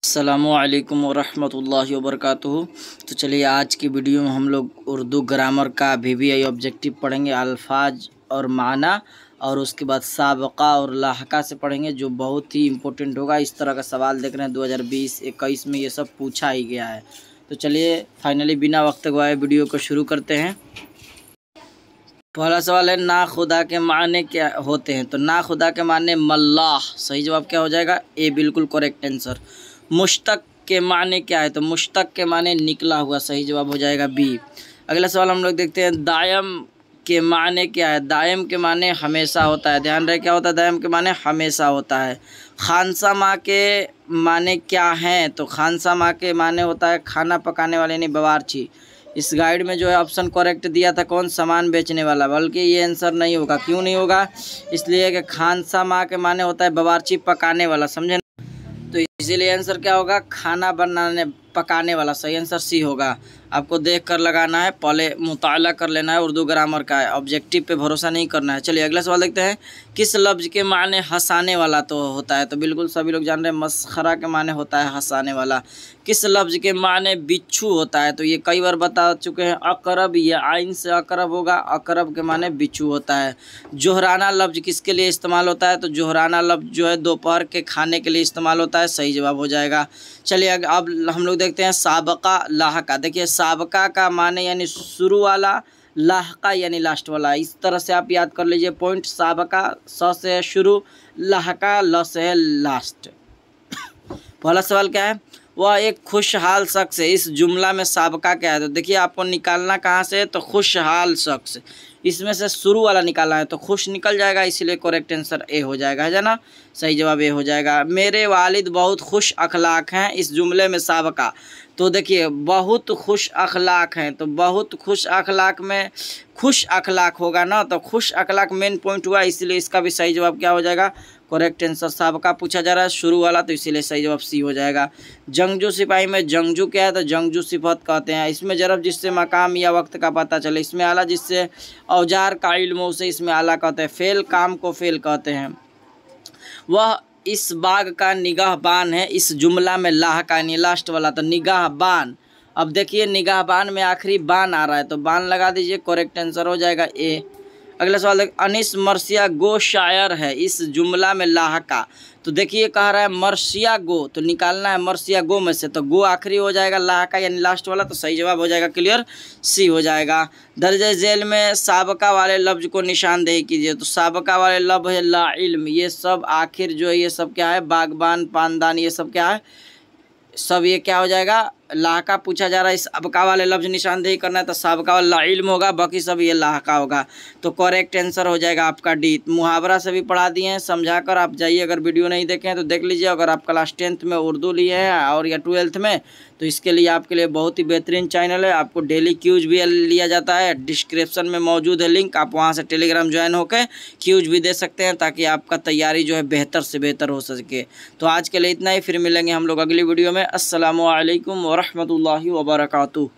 अस्सलामुअलैकुम वरहमतुल्लाहि वबरकातुहू। तो चलिए आज की वीडियो में हम लोग उर्दू ग्रामर का VVI ऑब्जेक्टिव पढ़ेंगे, अल्फाज और माना, और उसके बाद साबका और लाहका से पढ़ेंगे, जो बहुत ही इम्पोर्टेंट होगा। इस तरह का सवाल देख रहे हैं 2020-21 में ये सब पूछा ही गया है। तो चलिए फाइनली बिना वक्त गवाए वीडियो को शुरू करते हैं। पहला सवाल है, ना खुदा के माने क्या होते हैं? तो ना खुदा के माने मल्लाह, सही जवाब क्या हो जाएगा? ए बिल्कुल करेक्ट आंसर। मुश्तक के माने क्या है? तो मुश्तक के माने निकला हुआ, सही जवाब हो जाएगा बी। अगला सवाल हम लोग देखते हैं, दायम के माने क्या है? दायम के माने हमेशा होता है। ध्यान रहे क्या होता है? दायम के माने हमेशा होता है। खानसा माँ के माने क्या हैं? तो खानसा माँ के माने होता है खाना पकाने वाले, यानी बावर्ची। इस गाइड में जो है ऑप्शन करेक्ट दिया था कौन? सामान बेचने वाला, बल्कि ये आंसर नहीं होगा। क्यों नहीं होगा? इसलिए कि खानसा माँ के माने होता है बावर्ची, पकाने वाला, समझे? तो इसीलिए आंसर क्या होगा? खाना बनाने पकाने वाला। सही आंसर सी होगा। आपको देख कर लगाना है, पहले मुताला कर लेना है उर्दू ग्रामर का, ऑब्जेक्टिव पे भरोसा नहीं करना है। चलिए अगला सवाल देखते हैं, किस लफ्ज़ के माने हंसाने वाला तो होता है? तो बिल्कुल सभी लोग जान रहे हैं, मस्खरा के माने होता है हंसाने वाला। किस लफ्ज़ के माने बिच्छू होता है? तो ये कई बार बता चुके हैं, अकरब, ये आइन से अकरब होगा, अकरब के माने बिच्छू होता है। जोहराना लफ्ज़ किसके लिए इस्तेमाल होता है? तो जोहराना लफ्ज़ जो है दोपहर के खाने के लिए इस्तेमाल होता है, सही जवाब हो जाएगा। चलिए अब हम लोग देखते हैं साबका लाहका। देखिए साबका का माने यानी शुरू वाला, लाहका यानी लास्ट वाला। इस तरह से आप याद कर लीजिए पॉइंट। साबका स से है शुरू, लाहका ल से है लास्ट। पहला सवाल क्या है? वह एक खुशहाल शख्स है। इस जुमला में साबका क्या है? तो देखिए आपको निकालना कहाँ से है? तो खुशहाल शख्स, इसमें से शुरू वाला निकालना है, तो खुश निकल जाएगा, इसीलिए करेक्ट आंसर ए हो जाएगा, है ना? सही जवाब ए हो जाएगा। मेरे वालिद बहुत खुश अखलाक हैं। इस जुमले में साबका, तो देखिए बहुत खुश अखलाक हैं, तो बहुत खुश अखलाक में खुश अखलाक होगा ना, तो खुश अखलाक मेन पॉइंट हुआ, इसीलिए इसका भी सही जवाब क्या हो जाएगा? करेक्ट आंसर साबका पूछा जा रहा है शुरू वाला, तो इसीलिए सही जवाब सी हो जाएगा। जंगजू सिपाही में जंगजू क्या है? तो जंगजू सिफत कहते हैं। इसमें जरब जिससे मकाम या वक्त का पता चले। इसमें आला जिससे औजार का इल्म हो, उसे इसमें आला कहते हैं। फेल काम को फेल कहते हैं। वह इस बाग का निगाहबान है। इस जुमला में लाह का यानी लास्ट वाला, तो निगाहबान। अब देखिए निगाहबान में आखिरी बान आ रहा है, तो बान लगा दीजिए, करेक्ट आंसर हो जाएगा ए। अगला सवाल देख, अनिस मर्सिया गो शायर है। इस जुमला में लाह का, तो देखिए कह रहा है मर्सिया गो, तो निकालना है मर्सिया गो में से, तो गो आखिरी हो जाएगा, लाह का यानी लास्ट वाला, तो सही जवाब हो जाएगा, क्लियर सी हो जाएगा। दर्जे झेल में साबका वाले लफ्ज़ को निशानदेही कीजिए। तो साबका वाले लफ्ज़ है ला इल्म, ये सब आखिर जो है ये सब क्या है? बागबान, पानदान, ये सब क्या है? सब ये क्या हो जाएगा? लाहका पूछा जा रहा है। इस अबका वाले लफ्ज़ निशानदेही करना है, तो साबका वाला इल्म होगा, बाकी सब ये लाहका होगा, तो करेक्ट आंसर हो जाएगा आपका डी। मुहावरा से भी पढ़ा दिए हैं, समझा कर आप जाइए। अगर वीडियो नहीं देखे हैं तो देख लीजिए। अगर आप क्लास 10th में उर्दू लिए हैं और या 12th में, तो इसके लिए आपके लिए बहुत ही बेहतरीन चैनल है। आपको डेली क्यूज भी लिया जाता है, डिस्क्रिप्शन में मौजूद है लिंक, आप वहाँ से टेलीग्राम ज्वाइन होकर क्यूज भी दे सकते हैं, ताकि आपका तैयारी जो है बेहतर से बेहतर हो सके। तो आज के लिए इतना ही, फिर मिलेंगे हम लोग अगली वीडियो में। अस्सलामु अलैकुम वरहमतुल्लाहि वबरकातुहू।